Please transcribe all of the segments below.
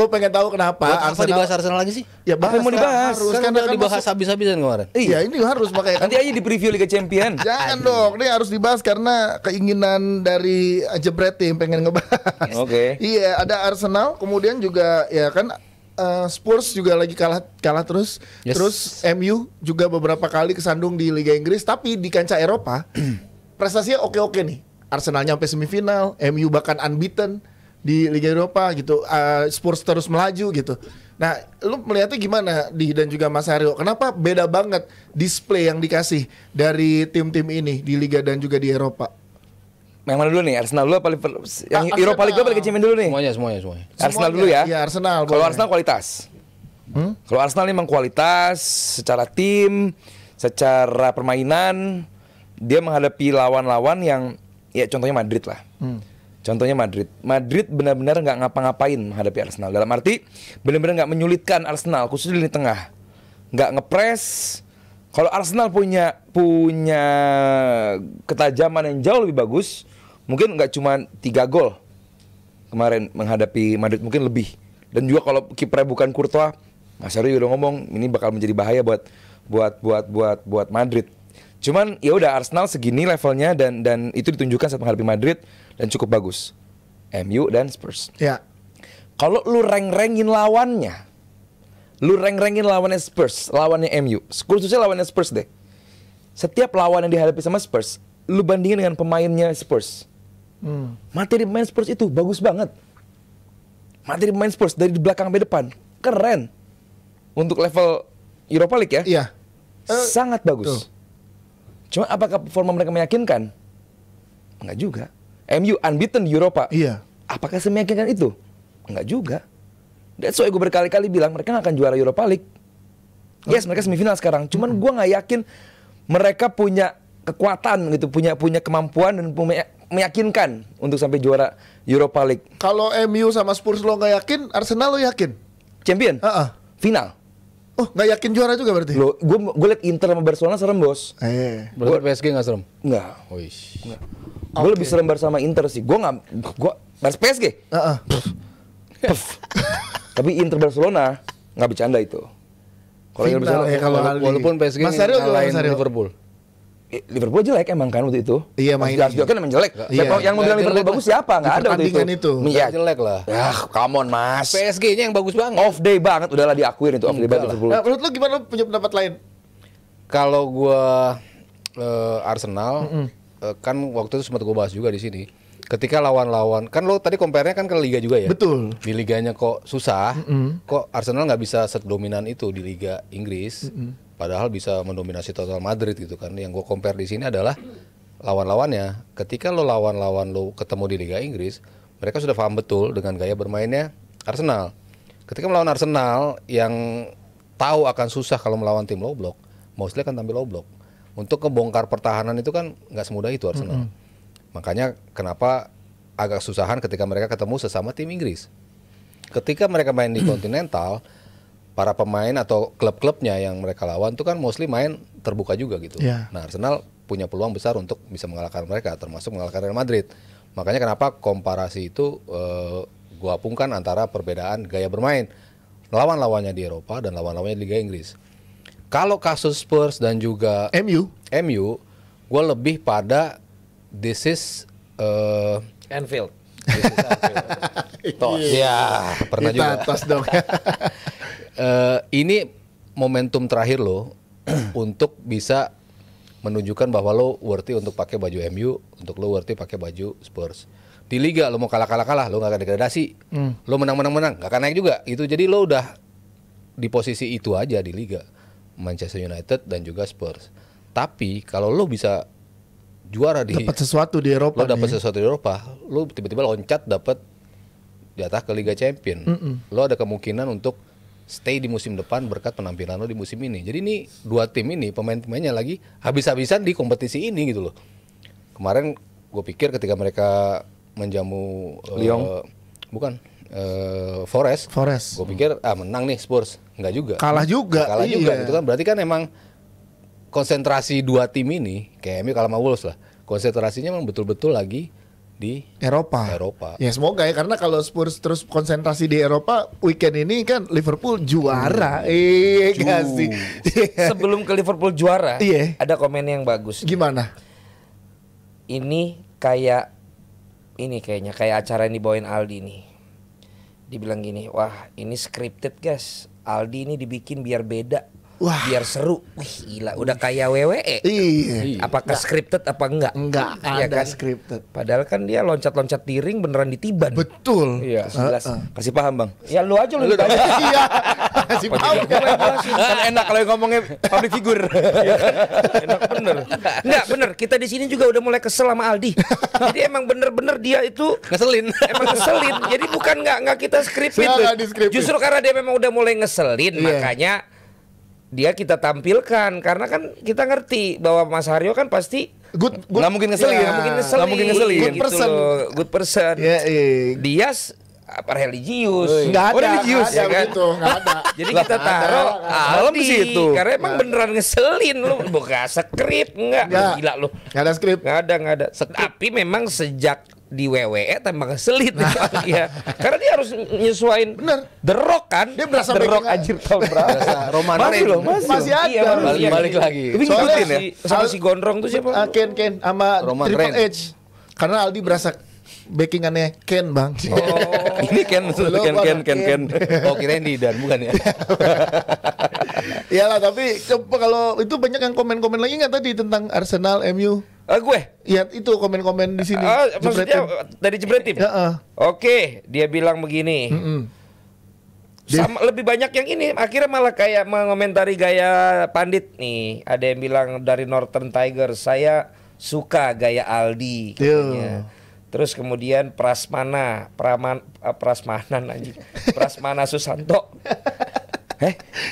gue pengen tahu kenapa Buat apa dibahas Arsenal lagi sih? Ya Apa yang mau dibahas? harus, Kan udah akan dibahas masuk- habis-habisan kemarin. Iya ini harus makanya kan. Nanti aja di preview Liga Champion. Jangan dong, ini harus dibahas karena keinginan dari Jebret tim pengen ngebahas. Oke. Iya, ada Arsenal, kemudian juga ya kan Spurs juga lagi kalah terus. Yes. Terus MU juga beberapa kali kesandung di Liga Inggris, tapi di kancah Eropa prestasinya oke-oke nih. Arsenalnya sampai semifinal, MU bahkan unbeaten di Liga Eropa gitu. Spurs terus melaju gitu. Nah, lu melihatnya gimana dan juga Mas Aryo? Kenapa beda banget display yang dikasih dari tim-tim ini di Liga dan juga di Eropa? Yang mana dulu nih? Arsenal dulu apa Liverpool? Yang Arsenal. Europa League apa Liga Champion dulu nih? Semuanya. Arsenal Semuanya. dulu ya. Iya, Arsenal. Kalau boleh. Arsenal kualitas. Kalau Arsenal memang kualitas secara tim, secara permainan, dia menghadapi lawan-lawan yang ya contohnya Madrid lah. Contohnya Madrid benar-benar nggak ngapa-ngapain menghadapi Arsenal. Dalam arti benar-benar nggak menyulitkan Arsenal, khususnya di lini tengah. Nggak ngepres. Kalau Arsenal punya ketajaman yang jauh lebih bagus, mungkin nggak cuma 3 gol kemarin menghadapi Madrid, mungkin lebih. Dan juga kalau kipernya bukan Courtois, Mas Aryo udah ngomong ini bakal menjadi bahaya buat Madrid. Cuman ya udah Arsenal segini levelnya dan itu ditunjukkan saat menghadapi Madrid dan cukup bagus. MU dan Spurs. Ya. Kalau lu rank-rankin lawannya, lawannya Spurs, lawannya MU, khususnya lawannya Spurs deh. Setiap lawan yang dihadapi sama Spurs, lu bandingin dengan pemainnya Spurs. Materi pemain Spurs itu bagus banget. Materi pemain Spurs dari belakang sampai depan keren. Untuk level Europa League ya, Iya. sangat bagus. Cuma apakah performa mereka meyakinkan? Enggak juga. MU unbeaten di Europa. Iya. Apakah semeyakinkan itu? Enggak juga. That's why gue berkali-kali bilang mereka nggak akan juara Europa League. Yes, mereka semifinal sekarang. Cuman gue nggak yakin mereka punya kekuatan gitu, punya kemampuan dan meyakinkan untuk sampai juara Europa League. Kalau MU sama Spurs lo nggak yakin, Arsenal lo yakin? Champion? Final. Oh, nggak yakin juara juga berarti? Lo, gue liat Inter sama Barcelona serem bos. Berarti PSG nggak serem? Enggak. Wih. Gue lebih serem Barca sama Inter sih. Gue Barca PSG. Puff. Tapi Inter Barcelona nggak bercanda itu. Kalau Inter Final, Barcelona, Walaupun PSG Mas Aryo gimana, ngalahin Mas Aryo? Liverpool. Liverpool jelek emang kan waktu itu. Iya, mainnya. Mas kan emang jelek. Iya. Siapa yang mau bilang Nggak Liverpool jelek bagus lah. siapa? Nggak Di ada waktu itu. pertandingan itu. Iya. Jelek lah. Ya, come on mas. PSG-nya yang bagus banget. Off day banget, udahlah diakuin itu off day Enggak banget lah. Liverpool. Nah, menurut lo gimana, lo punya pendapat lain? Kalau gua Arsenal kan waktu itu sempat gua bahas juga di sini. Ketika lawan-lawan kan lo tadi compare-nya kan ke liga juga ya. Betul. Di liganya kok susah, kok Arsenal nggak bisa sedominan itu di Liga Inggris. Padahal bisa mendominasi total Madrid gitu kan. Yang gue compare di sini adalah lawan-lawannya. Ketika lo lawan-lawan lo ketemu di Liga Inggris, mereka sudah paham betul dengan gaya bermainnya Arsenal. Ketika melawan Arsenal yang tahu akan susah kalau melawan tim low block, mostly akan tampil low block. Untuk ngebongkar pertahanan itu kan nggak semudah itu Arsenal. Makanya kenapa agak susahan ketika mereka ketemu sesama tim Inggris. Ketika mereka main di Continental, para pemain atau klub-klubnya yang mereka lawan itu kan mostly main terbuka juga gitu. Yeah. Nah, Arsenal punya peluang besar untuk bisa mengalahkan mereka, termasuk mengalahkan Real Madrid. Makanya kenapa komparasi itu gua apungkan antara perbedaan gaya bermain lawan-lawannya di Eropa dan lawan-lawannya di Liga Inggris. Kalau kasus Spurs dan juga MU, gua lebih pada this is Anfield. tos. Ya, pernah juga. Tos dong. Ini momentum terakhir lo untuk bisa menunjukkan bahwa lo worthy untuk pakai baju MU, untuk lo worthy pakai baju Spurs. Di liga lo mau kalah, lo nggak akan degradasi. Lo menang, nggak akan naik juga. Itu jadi lo udah di posisi itu aja di liga. Manchester United dan juga Spurs. Tapi kalau lo bisa juara di Dapat sesuatu di Eropa. lo dapat sesuatu di Eropa, lo tiba-tiba loncat dapat jatah ke Liga Champion. Lo ada kemungkinan untuk stay di musim depan berkat penampilan lo di musim ini. Jadi ini dua tim ini pemain-pemainnya lagi habis-habisan di kompetisi ini gitu loh. Kemarin gue pikir ketika mereka menjamu Lyon. Forest. Forest. Gue pikir menang nih Spurs, enggak juga. Kalah juga. Kalah juga iya. gitu kan. Berarti kan emang konsentrasi dua tim ini kayak MU kalah sama Wolves lah. Konsentrasinya memang betul-betul lagi di Eropa. Eropa. Ya semoga ya, karena kalau Spurs terus konsentrasi di Eropa, weekend ini kan Liverpool juara. Gak sih? Sebelum ke Liverpool juara, Iya. ada komen yang bagus. Gimana? Ini kayaknya kayak acara yang dibawain Aldi nih. Dibilang gini, wah ini scripted guys. Aldi ini dibikin biar beda. Wah. Biar seru. Wih gila, udah kayak WWE. Iya. Apakah scripted apa enggak? Enggak Iya ada kan? scripted. Padahal kan dia loncat-loncat di ring beneran ditiban. Betul. Iya, jelas. Kasih paham bang. Ya lu aja lu ditanya. Iya. Masih paham kan? Kan enak kalau ngomongnya public figure. Enak bener. Enggak bener, kita di sini juga udah mulai kesel sama Aldi. Jadi emang bener-bener dia itu Ngeselin. emang ngeselin. Jadi bukan nggak kita scripted. Nggak di-scripted. Justru karena dia memang udah mulai ngeselin, Iya. makanya dia kita tampilkan karena kan kita ngerti bahwa Mas Haryo kan pasti Good. Nggak mungkin ngeselin. Ya. nggak mungkin ngeselin. Nggak mungkin ngeselin. Gitu Good person. loh, good person. Ya, iya. Dia apa religius. Nggak ada. religius, nggak ada ya kan? begitu, nggak ada. Jadi kita taruh malam di Aldi situ. karena emang beneran ngeselin lu, bukan skrip enggak. Nggak. Gila lu. Nggak ada skrip. Nggak ada. Tapi memang sejak di WWE tambah ngeselin ya. Karena dia harus nyesuain. Bener. The Rock kan. Dia berasa The Rock backing- anjir tahun berapa? Roman Masih Reigns. loh, masih. Masih ada. Iya, baru Balik, iya. balik lagi. Tapi Soalnya ngikutin ya. Sama si Gondrong tuh siapa? Ken sama Roman Triple Reigns. H. Karena Aldi berasa backingannya Ken bang. Ini Ken, Ken. Oh kirain di dan bukan ya. Iyalah, tapi coba kalau itu banyak yang komen-komen lagi nggak tadi tentang Arsenal, MU? Gue. Ya itu komen-komen di sini. Maksudnya Jebretin. dari Jebretin. Ya, Oke, dia bilang begini. Sama lebih banyak yang ini akhirnya malah kayak mengomentari gaya pandit nih. Ada yang bilang dari Northern Tiger, saya suka gaya Aldi katanya. Terus kemudian Prasmanan anjing. Prasmana Susanto.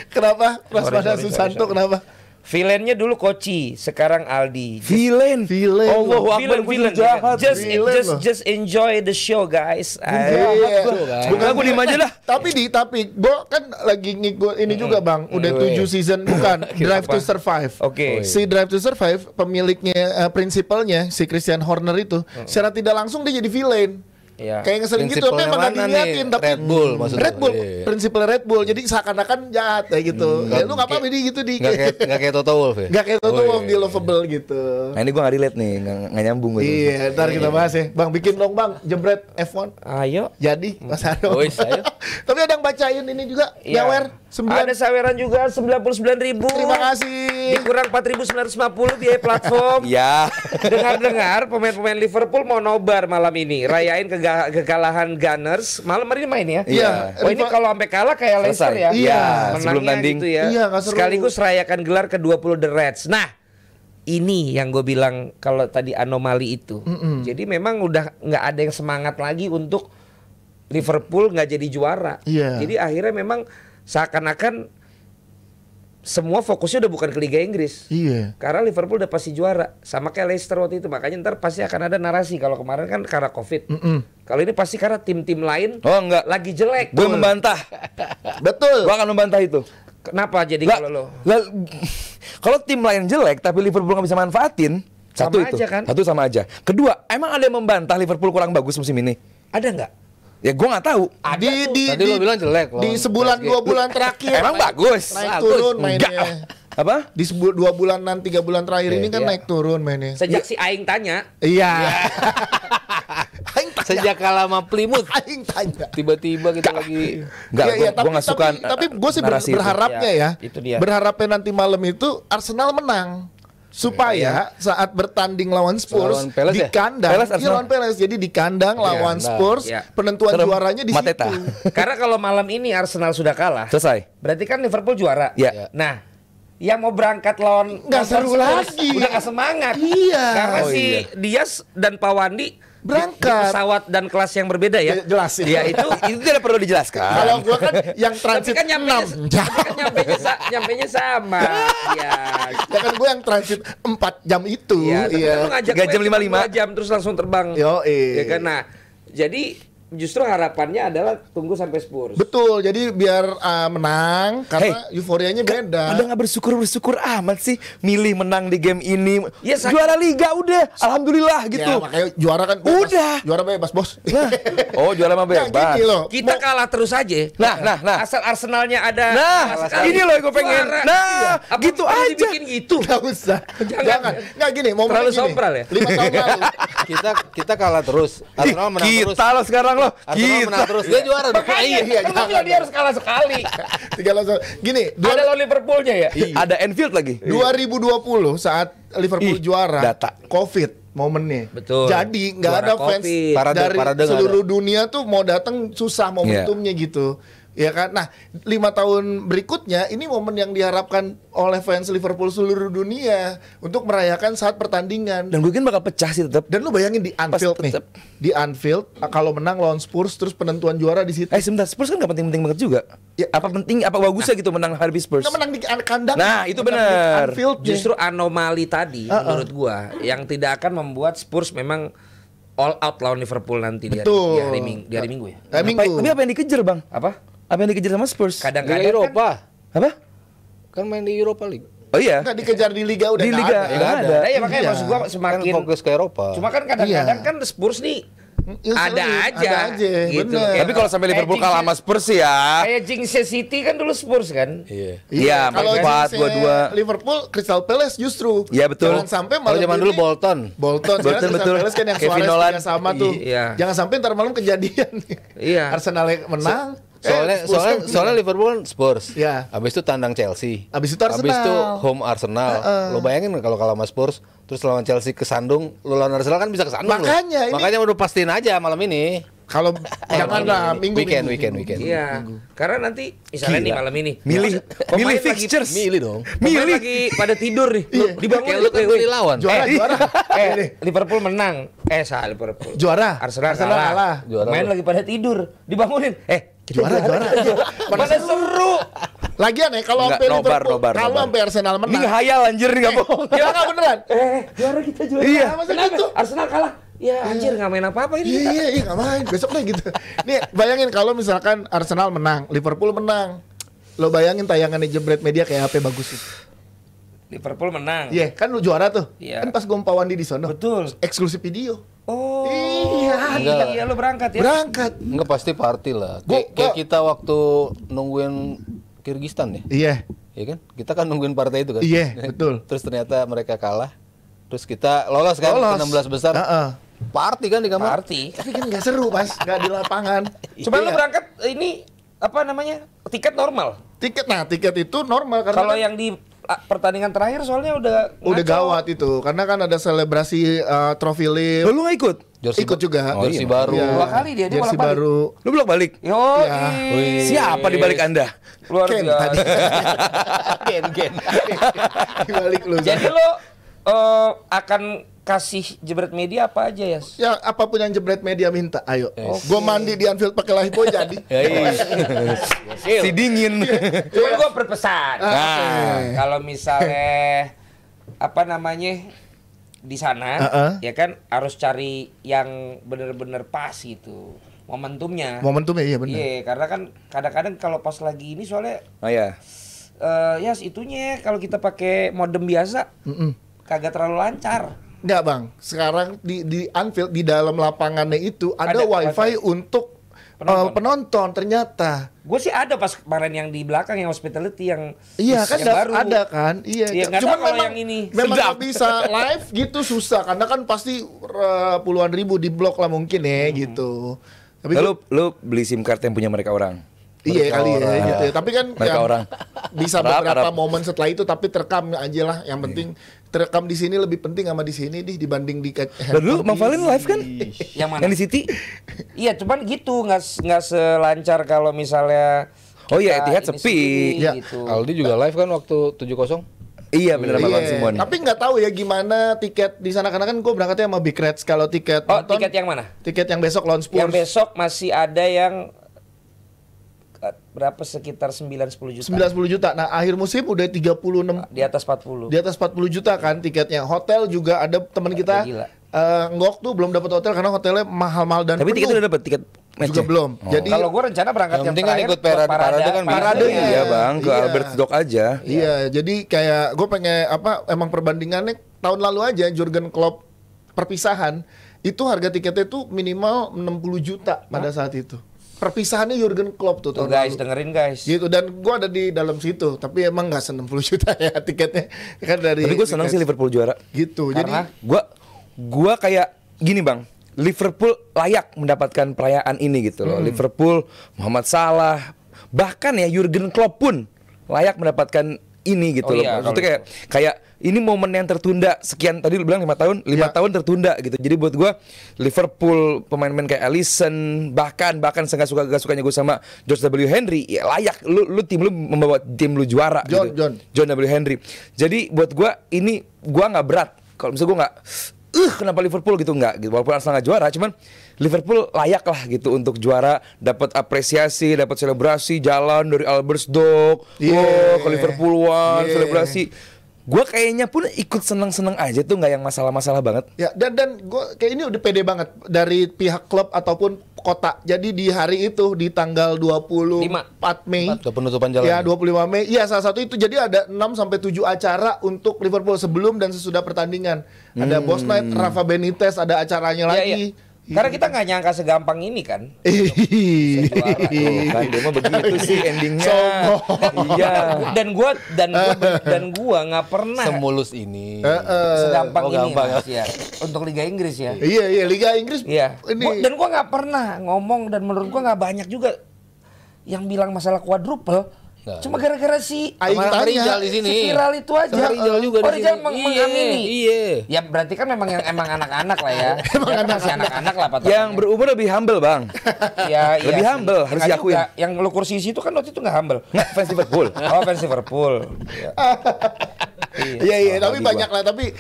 Kenapa? Prasmanan Sorry. Susanto kenapa? Villainnya dulu Koci, sekarang Aldi. Villain. Allahu Akbar, Villain. jahat. Just loh. just enjoy the show guys. Iya. Bukan aku diem aja lah. Tapi gua kan lagi ngikut ini juga bang. Udah 7 season bukan Drive to Survive. Oke. Si Drive to Survive pemiliknya prinsipalnya si Christian Horner itu secara tidak langsung dia jadi villain. Iya. Kayak ngeselin gitu, tapi Prinsipalnya emang gak mana diniatin. nih? Tapi Red Bull maksudnya. Red Bull, Iya. prinsipal Red Bull. Jadi seakan-akan jahat kayak gitu. Ya lu gak apa-apa di gitu di. Nggak kayak Toto Wolff ya. Gak kayak Toto Oh, Wolff, iya. dia lovable gitu. Nah ini gue gak relate nih, gak nyambung gue. Iya, ntar kita bahas ya. Bang, bikin dong bang, jebret F1. Ayo. Jadi, Mas Ado. Wis, ayo. Tapi ada yang bacain ini juga, Iya. Yawer, 9. Ada saweran juga 99.000. Terima kasih. Dikurang 4.950 biaya platform. Ya. Dengar-dengar pemain-pemain Liverpool mau nobar malam ini, rayain kekalahan Gunners. Malam hari ini main ya? Iya. Oh ini kalau sampai kalah kayak Leicester ya? Iya, Menangnya sebelum tanding. gitu ya. Iya, nggak seru. Sekaligus rayakan gelar ke-20 The Reds. Nah, ini yang gue bilang kalau tadi anomali itu. Jadi memang udah nggak ada yang semangat lagi untuk Liverpool nggak jadi juara. Iya. Jadi akhirnya memang seakan-akan semua fokusnya udah bukan ke Liga Inggris. Iya. Karena Liverpool udah pasti juara. Sama kayak Leicester waktu itu. Makanya ntar pasti akan ada narasi. Kalau kemarin kan karena Covid. Kalau ini pasti karena tim-tim lain Oh enggak. lagi jelek. Gue membantah. Betul. Gue akan membantah itu. Kenapa jadi Lah, kalau lo? lah, kalau tim lain jelek tapi Liverpool nggak bisa manfaatin, satu Sama itu, aja kan? satu sama aja. Kedua, emang ada yang membantah Liverpool kurang bagus musim ini? Ada nggak? Ya gue nggak tahu. Tadi lo bilang jelek loh. Di sebulan 2 bulan terakhir. Emang bagus. Naik turun mainnya. Apa? Di 2 bulanan 3 bulan terakhir ini kan naik turun mainnya. Sejak si Aing tanya. Iya. Aing tanya. Sejak kalah sama Plymouth, Aing tanya. tiba-tiba kita lagi Enggak, Iya, iya, gue nggak suka. tapi gue sih narasi itu. berharapnya Ya, ya. itu dia. Berharapnya nanti malam itu Arsenal menang. Supaya saat bertanding lawan Spurs Lawan Palace di ya? kandang, Palace, iya, Arsenal. lawan Palace. Jadi di kandang lawan nah, Spurs, iya. penentuan Serem. juaranya di Mateta. situ. Karena kalau malam ini Arsenal sudah kalah. Selesai. Berarti kan Liverpool juara. Iya. Nah, yang mau berangkat lawan Nggak seru Spurs lagi. Udah nggak semangat. Iya. Karena Oh, si iya. Dias dan Pak Wandi Berangkat. di pesawat dan kelas yang berbeda ya. Jelasin. Ya itu Itu tidak perlu dijelaskan. Kalau gue kan yang tapi transit kan 6 jam. nyampenya sama. Ya. Ya kan gue yang transit 4 jam itu. Iya, tapi kan lu ngajak 3 jam gue 55. 2 jam terus langsung terbang. Yo, Ya kan. Nah, jadi justru harapannya adalah tunggu sampai Spurs. Betul, jadi biar menang karena euforianya beda. Ada nggak bersyukur amat sih milih menang di game ini. Ya, Juara liga udah, alhamdulillah gitu. Ya, makanya juara kan bebas. Udah. Juara bebas, Bos. Nah, oh juara mah Nah, bebas. gini loh. Kita kalah terus aja. Nah. Asal Arsenalnya ada. Nah, sekali ini loh yang gue pengen. juara. Nah, Iya. Apa gitu perlu aja. dibikin gitu. Nggak usah. Jangan. Nggak gini, momennya Terlalu gini. sompral ya? 5 tahun lalu. Kita kalah terus. Arsenal menang terus. Kita loh sekarang loh. Arsenal menang terus. Dia juara dong. Iya, Kenapa jangan. dia harus kalah sekali? 3 lawan 1. Gini, Ada lawan Liverpoolnya ya? Ada Anfield lagi. 2020 saat Liverpool Ih, juara, data. COVID momennya. Betul. Jadi nggak Juara ada fans COVID. Parade dari nggak seluruh dunia tuh mau datang susah momentumnya gitu. Ya kan? Nah, 5 tahun berikutnya ini momen yang diharapkan oleh fans Liverpool seluruh dunia untuk merayakan saat pertandingan. Dan gue kan bakal pecah sih tetap. Dan lu bayangin di Anfield nih. tetep. Di Anfield kalau menang lawan Spurs terus penentuan juara di situ. Sebentar, Spurs kan gak penting-penting banget juga. Ya. Apa penting, apa bagusnya gitu menang hadapi Spurs? Nggak menang di kandang. Nah, itu menang di benar. Anfield Justru anomali tadi menurut gua yang tidak akan membuat Spurs memang all out lawan Liverpool nanti Betul. di hari Minggu ya. Minggu. Tapi apa yang dikejar bang? Apa? Apa yang dikejar sama Spurs? Liga Kadang-kadang kan Eropa. Apa? Kan main di Europa League. Oh iya. Nggak dikejar di Liga udah Di nggak Liga, ada. nggak ada. Nah, ya makanya Iya. maksud gua Kan semakin fokus ke Eropa. cuma kan kadang-kadang Iya. kan Spurs nih Ya, ada aja gitu. bener. Tapi kalau sampai Liverpool Kayak kalah sama Spurs sih ya. Kayak Jinx City kan dulu Spurs kan. Iya. Iya, kalau 4-4, jinxnya 2-2. Liverpool, Crystal Palace justru. Iya, betul. Jangan sampai Kalau malam zaman ini dulu Bolton. Bolton, sekarang Betul, Crystal betul. Palace kan yang Kevin Suarez Nolan. juga sama tuh. Iya. Jangan sampai ntar malam kejadian. Iya. Arsenal menang. Soalnya Liverpool kan Spurs. Iya. Habis itu tandang Chelsea. Habis itu Arsenal. Habis itu home Arsenal. Lo bayangin kalau kalah sama Spurs terus lawan Chelsea kesandung, lo lawan Arsenal kan bisa kesandung. Makanya ini- Makanya udah pastiin aja malam ini. Kalau janganlah minggu Weekend. Iya. Karena nanti misalnya nih malam ini Milih pemain lagi- fixtures. Milih dong. pemain lagi pada tidur nih. Dibangun Kayak lu kan weh. dilawan. Juara. Liverpool menang. Salah Liverpool. Juara. Arsenal Arsenal kalah. kalah. Juara Main lu. lagi pada tidur. Dibangunin. Kita Juara. Mana seru. Lagian ya kalau Enggak, sampai nobar, Liverpool, nobar, kalau nobar. sampai Arsenal Ini menang. ngehayal anjir nih gak bohong. Gila nggak beneran? Juara kita juara. Iya. Masa Kenapa? gitu? Arsenal kalah. Ya anjir nggak main apa-apa ini kita. Iya, nggak main. Besok deh gitu. Nih, bayangin kalau misalkan Arsenal menang, Liverpool menang. Lo bayangin tayangan di Jebret Media kayak apa bagus itu. Liverpool menang. Iya, kan lu juara tuh. Iya. Kan pas gue Wandi di sono. Betul. Eksklusif video. Oh. Iya. Iya lo berangkat ya. Berangkat. Enggak pasti party lah. Gua- Kayak kita waktu nungguin Kirgistan ya. Iya. Iya kan? Kita kan nungguin partai itu kan. Iya, betul. Terus ternyata mereka kalah. Terus kita lolos kan Lolos. ke 16 besar. Heeh. Party kan di kamar. Party. Tapi kan nggak seru pas, nggak di lapangan. Cuma Iya. lo berangkat ini apa namanya? Tiket normal. Tiket itu normal karena Kalau kan yang di pertandingan terakhir soalnya udah udah ngaco. gawat itu karena kan ada selebrasi trofi Lip. Lu gak ikut? Ikut juga. Oh, jersey baru. Iya. Dua kali dia Jersey bolak balik. baru. Lu bolak balik? Yo, Ya. Siapa di balik Anda? Luar Ken biasa. tadi. Gen. Di balik lu. Jadi lo akan kasih Jebret Media apa aja ya? Ya apapun yang Jebret Media minta, ayo. Gua mandi di Anfield pakai Lifebuoy jadi. Si dingin. Cuma gue berpesan. Oke. Kalau misalnya apa namanya di sana, ya kan harus cari yang bener-bener pas gitu momentumnya. Momentumnya iya benar. Iya, karena kan kadang-kadang kalau pas lagi ini soalnya Oh ya. ya itunya kalau kita pakai modem biasa kagak terlalu lancar. Enggak, Bang. Sekarang di Anfield di dalam lapangannya itu ada Ada wifi wifi. untuk penonton ternyata. Gue sih ada pas kemarin yang di belakang yang hospitality yang Iya kan yang baru. ada kan? Iya. Iya, nggak tahu kalau yang ini. memang Sedap. nggak bisa live gitu susah karena kan pasti puluhan ribu di blok lah mungkin ya gitu. Tapi Lu beli SIM card yang punya mereka orang. iya kali ya orang. gitu ya. Tapi kan Mereka yang orang. bisa Harap, beberapa harap. momen setelah itu tapi terekam aja lah. Yang penting terekam di sini lebih penting sama di sini dibanding di Dulu Bang Valen live kan? Yang mana? Yang di City? Iya, cuman gitu nggak selancar kalau misalnya Oh iya, kita Etihad ini sepi. sendiri, Ya. gitu. Aldi juga live kan waktu 7-0. Iya bener sama Bang Iya, Simon. tapi nggak tahu ya gimana tiket di sana karena kan gue berangkatnya sama Big Reds. Kalau tiket Oh, nonton, tiket yang mana? tiket yang besok lawan Spurs. Yang besok masih ada yang berapa sekitar 9-10 juta. 90 juta. Nah, akhir musim udah 36 Di atas 40. di atas 40 juta kan tiketnya. Hotel juga ada teman kita Gila. Ngok tuh belum dapat hotel karena hotelnya mahal-mahal dan Tapi penuh. tiket udah dapat tiket. Juga belum. Jadi Kalau gue rencana berangkat Yang yang penting kan terakhir ikut parade kan bisa. Parade, Iya bang, ke Iya. Albert Dock aja. Iya, jadi kayak gue pengen emang perbandingannya tahun lalu aja Jurgen Klopp perpisahan itu harga tiketnya tuh minimal 60 juta pada saat itu. Perpisahannya Jurgen Klopp tuh Tuh tahun guys, lalu. dengerin guys. Gitu, dan gue ada di dalam situ, tapi emang nggak 60 juta ya tiketnya kan dari. Tapi gue senang sih Liverpool juara. Gitu, Karena jadi Gua kayak gini bang, Liverpool layak mendapatkan perayaan ini gitu loh. Liverpool, Muhammad Salah, bahkan ya Jurgen Klopp pun layak mendapatkan ini gitu Oh loh. iya, Maksudnya kayak ini momen yang tertunda sekian, tadi lu bilang 5 tahun, 5 Iya. tahun tertunda gitu. Jadi buat gua Liverpool, pemain-pemain kayak Alisson, bahkan gak sukanya gue sama George W Henry, ya layak lu tim lu membawa tim lu juara John W Henry. Jadi buat gua ini gua nggak berat. Kalau misalnya gua nggak kenapa Liverpool gitu, nggak gitu. Walaupun Arsenal nggak juara, cuman Liverpool layak lah gitu untuk juara, dapat apresiasi, dapat selebrasi, jalan dari Albert Dock, ke Liverpool One, selebrasi. Gue kayaknya pun ikut seneng-seneng aja tuh, nggak yang masalah-masalah banget. ya dan gue kayak ini udah pede banget dari pihak klub ataupun kota. Jadi di hari itu di tanggal 24 Mei. Udah penutupan jalan. Ya 25 Mei. Iya salah satu itu, jadi ada 6 sampai 7 acara untuk Liverpool sebelum dan sesudah pertandingan. Ada Boss Night, Rafa Benitez ada acaranya Iya, lagi. iya. Karena kita nggak nyangka segampang ini kan. Kan dia mah begitu sih endingnya. Iya. Dan gua nggak pernah Semulus ini. segampang Oh, ini gampang Mas, ya. Untuk Liga Inggris ya. Iya Liga Inggris. Iya. Ini Dan gua nggak pernah ngomong, dan menurut gua nggak banyak juga yang bilang masalah quadruple. Nggak. Cuma gara-gara si Aing Sama tanya. Rizal di sini. si viral itu aja. Sama Rizal juga di Rizal sini. mengamini. Iya. Ya berarti kan memang anak-anak lah ya. Emang anak-anak lah patokannya. Yang berumur lebih humble bang. Iya, lebih sih. humble, harus Nggak diakuin. juga. Yang lu kursi situ kan waktu itu nggak humble. Nggak, fans Liverpool. Oh, fans Liverpool. Iya. Iya tapi banyak lah, tapi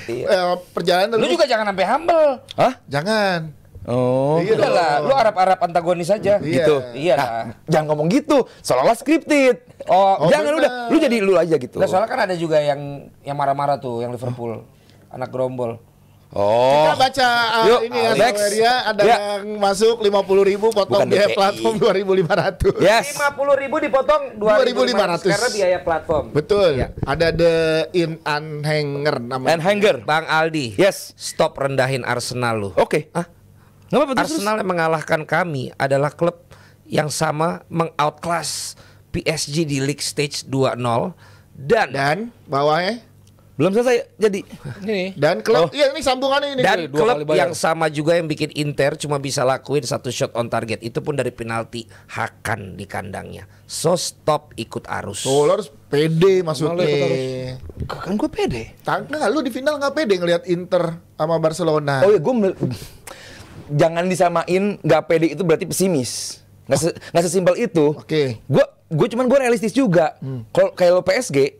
perjalanan Lu juga jangan sampai humble. Hah? jangan. Oh. Iya Udah lah, dong. lu harap-harap antagonis aja. Iya. Gitu. Iya Nah, lah. jangan ngomong gitu, seolah-olah scripted. Oh, Jangan bener. udah, lu jadi lu aja gitu. Nah, soalnya kan ada juga yang marah-marah tuh, yang Liverpool. Anak gerombol. Oh. Kita baca Yuk, ini ya, next. Saweria ada Ya. yang masuk 50.000 potong Bukan biaya DPI. platform 2.500. Yes. 50.000 dipotong 2.500 karena biaya platform. Betul. Ada The In Anhanger namanya. And hanger. Bang Aldi. Yes. Stop rendahin Arsenal lu. Oke. Ah, Nggak apa-apa terus. Arsenal yang mengalahkan kami adalah klub yang sama mengoutclass PSG di League Stage 2-0 Dan bawahnya Belum selesai jadi. Ini. dan klub iya ini sambungannya ini. dan dua klub kali bayar. yang sama juga yang bikin Inter cuma bisa lakuin 1 shot on target, itu pun dari penalti Hakan di kandangnya. So stop ikut arus. Tuh lo harus pede maksudnya. Kan gue pede. Tangga lu di final nggak pede ngelihat Inter sama Barcelona. Oh iya, jangan disamain nggak pede itu berarti pesimis. Nggak sesimpel itu. Oke. Gue realistis juga. Kalau kayak lo PSG,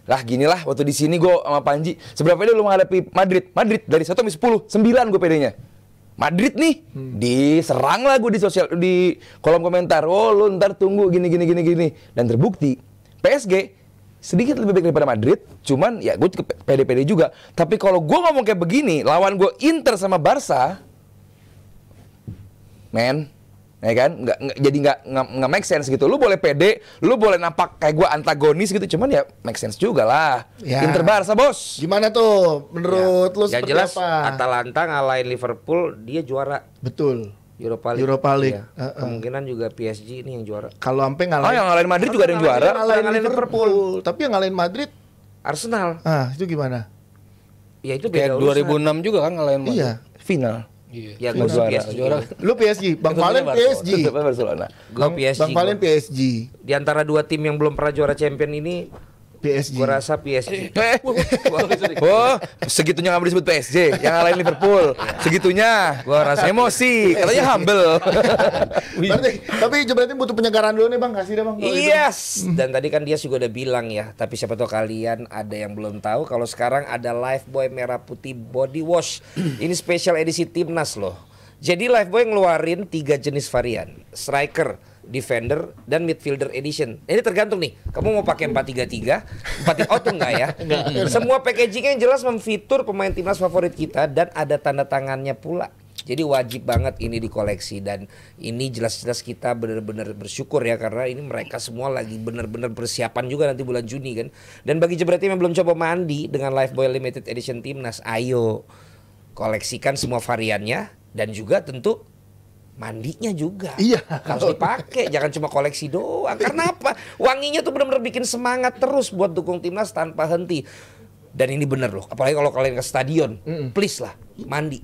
lah gini lah waktu di sini gue sama Panji seberapa pede lo menghadapi Madrid dari 1 sampai 10 9 gue pedenya. Madrid nih diserang lah gue di kolom komentar. Oh lo ntar tunggu gini dan terbukti PSG sedikit lebih baik daripada Madrid, cuman ya gue pede-pede juga. Tapi kalau gue ngomong kayak begini lawan gue Inter sama Barca, men, ya kan jadi nggak make sense gitu. Lu boleh pede, lu boleh nampak kayak gue antagonis gitu, cuman ya make sense juga lah. Ya. Inter Barca bos. Gimana tuh menurut lu Yang seperti jelas apa? Atalanta ngalahin Liverpool, dia juara Betul. Europa League. Europa League. Iya. Kemungkinan juga PSG ini yang juara. Kalau sampai Oh ngalahin yang ngalahin Madrid juga ada yang juara. ngalahin Liverpool. Tapi yang ngalahin Madrid, Arsenal. itu gimana? Ya itu beda Kayak urusan. 2006 juga kan ngalahin Madrid. Iya. Final. Iya. Ya gue Juara, PSG. juara. Lu PSG, Bang Valen PSG. Barcelona. Gue PSG. Bang Valen gua. PSG. Di antara dua tim yang belum pernah juara champion ini, PSG. gue rasa PSG. Oh, segitunya nggak boleh disebut PSG, yang ngalahin Liverpool. Segitunya. Gua rasa emosi, katanya humble. Tapi berarti butuh penyegaran dulu nih Bang, kasih deh Bang. kalau gitu. Yes. Dan tadi kan dia juga udah bilang ya, tapi siapa tahu kalian ada yang belum tahu kalau sekarang ada Lifebuoy merah putih body wash. Ini special edisi timnas loh. Jadi Lifebuoy ngeluarin 3 jenis varian, striker, defender, dan midfielder edition. Ini tergantung nih, kamu mau pakai 4-3-3, 4 out tuh enggak ya? Semua packagingnya yang jelas memfitur pemain timnas favorit kita dan ada tanda tangannya pula. Jadi wajib banget ini dikoleksi, dan ini jelas-jelas kita benar-benar bersyukur ya, karena ini mereka semua lagi benar-benar persiapan juga nanti bulan Juni kan. Dan bagi Jebret Team yang belum coba mandi dengan Lifebuoy Limited Edition Timnas, ayo koleksikan semua variannya, dan juga tentu mandinya juga. Iya. Harus dipakai, jangan cuma koleksi doang. Karena apa? Wanginya tuh benar-benar bikin semangat terus buat dukung timnas tanpa henti. Dan ini bener loh, apalagi kalau kalian ke stadion, please lah mandi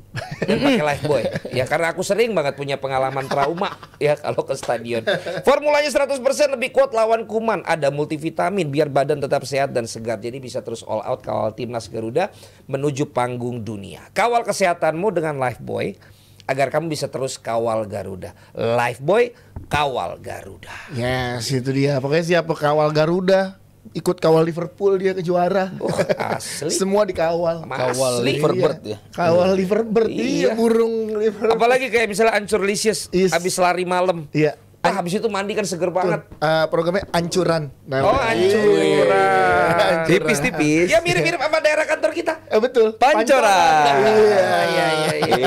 dan pakai Lifebuoy. Ya karena aku sering banget punya pengalaman trauma ya kalau ke stadion. Formulanya 100% lebih kuat lawan kuman, ada multivitamin biar badan tetap sehat dan segar. Jadi bisa terus all out kawal timnas Garuda menuju panggung dunia. Kawal kesehatanmu dengan Lifebuoy agar kamu bisa terus kawal Garuda. Lifebuoy, kawal Garuda. Yes, itu dia. Pokoknya siapa kawal Garuda, ikut kawal Liverpool dia ke juara. Oh, asli. Semua dikawal. Kawal Asli. Liverbird ya. Kawal Liverbird. Iya, Iya. burung Liverbird. Apalagi kayak misalnya Ancur Lisius Yes. habis lari malam. Iya. Habis itu mandi kan seger banget. Programnya Ancuran. Oh, Ancuran. Tipis-tipis. Ya mirip-mirip sama daerah kantor kita. Betul. Pancoran. Iya. Iya,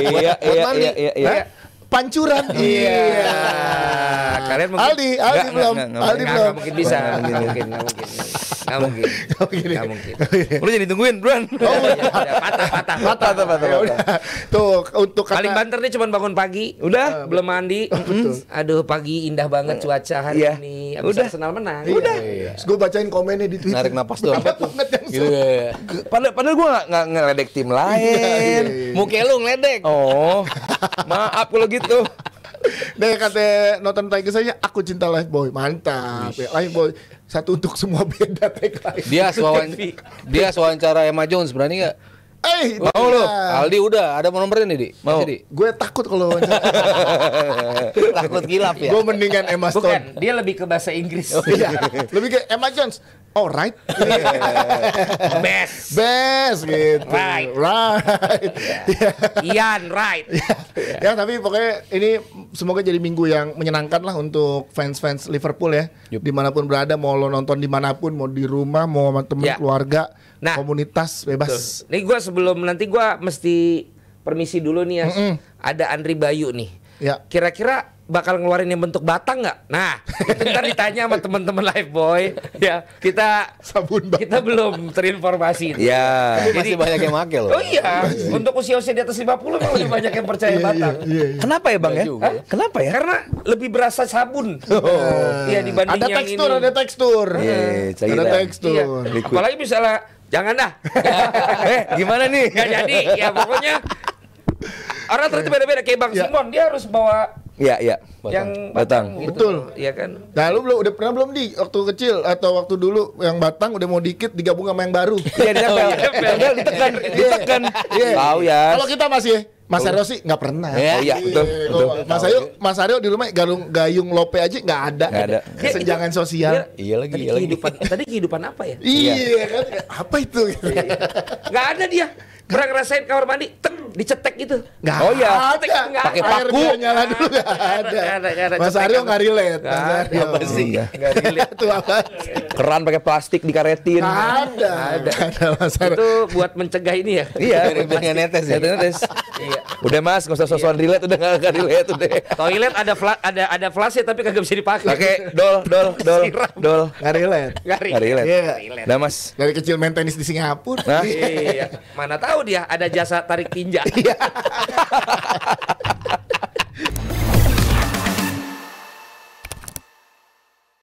Iya, iya, mandi. iya, iya. Hah? Pancuran. Iya. Kalian mungkin Aldi Nggak, belum. nggak, Aldi nggak belum. mungkin bisa. Nggak mungkin. Nggak mungkin. Lu jadi tungguin, Bro. Patah. Ya udah. Tuh untuk Paling banter nih cuma bangun pagi, Udah. belum mandi. Aduh, pagi indah banget cuaca hari Iya. ini. Abis Udah. Arsenal menang. Udah. Terus gue bacain komennya di Twitter. Narik napas doang. Banget yang Gitu ya. Padahal gue nggak ngeledek tim lain. Muka lu ngeledek. Oh, maaf kalau gitu. Deh kata nonton Tiger saya, aku cinta Lifebuoy. Mantap. Ya, Lifebuoy satu untuk semua, beda tagline. Dia wawancara Emma Jones, berani nggak? Mau lu? Aldi udah ada nomornya nih, Di. Mau. Kasih, Di. Gue takut kalau wawancara. Takut gilap ya. Gue mendingan Emma Bukan, Stone. dia lebih ke bahasa Inggris. Iya. Lebih ke Emma Jones. Alright. Best. Best gitu. Right. Right. Iya. Ian, right. Ya tapi pokoknya ini semoga jadi minggu yang menyenangkan lah untuk fans-fans Liverpool ya. Yup. Dimanapun berada, mau lo nonton dimanapun, mau di rumah, mau sama temen, Ya. keluarga, Nah. komunitas, bebas. Nih gue sebelum nanti gue mesti permisi dulu nih ya. Ada Andri Bayu nih. Ya. Kira-kira bakal ngeluarin yang bentuk batang nggak? Nah, itu ntar ditanya sama teman-teman Lifebuoy. Ya, Sabun batang. kita belum terinformasi. Ya. Masih banyak yang make loh. Oh iya, untuk usia-usia di atas 50 memang lebih banyak yang percaya batang. Kenapa ya, Bang ya? juga. Hah? Kenapa ya? Karena lebih berasa sabun. Iya dibanding Ada yang tekstur, ini. ada tekstur. Iya, Ada cairan. tekstur. Iya. Liquid. Apalagi misalnya jangan dah. Gimana nih? Nggak jadi. Ya pokoknya orang ternyata beda-beda. Kayak Bang Ya. Simon, dia harus bawa Iya, iya. yang Batang. gitu. Betul. Iya kan? Nah lu udah pernah belum di waktu kecil atau waktu dulu yang batang udah mau dikit digabung sama yang baru? Iya, ditempel. Ditempel, ditekan. Ditekan. Iya. Tahu ya. Kalau kita masih Mas Aryo sih nggak pernah. Oh iya, betul, betul. Mas Aryo di rumah gayung lope aja nggak ada. Nggak ada. Kesenjangan sosial. Iya lagi, Tadi iya lagi. tadi kehidupan apa ya? Iya kan? Apa itu? Nggak ada dia. Pernah ngerasain kamar mandi, dicetek gitu. Nggak Oh iya. ada. Nggak Pakai Air paku. dia nyala dulu nggak ada. Nggak ada. Mas Cetek Aryo apa? nggak relate. Nggak Mas ada. Aryo. Apa sih? Nggak relate. Itu apa? Keran pakai plastik dikaretin. Ada. Ada Mas Aryo. Itu buat mencegah ini ya. Iya, Biar nggak netes ya. netes. Iya. Udah Mas, nggak usah sosokan relate, udah nggak relate udah. Toilet ada flashnya tapi kagak bisa dipakai. Pakai dol. Nggak relate. Nggak Nggak relate. Iya. Udah Mas. Dari kecil main tenis di Singapura. Nah, Iya. Mana tahu dia ada jasa tarik tinja.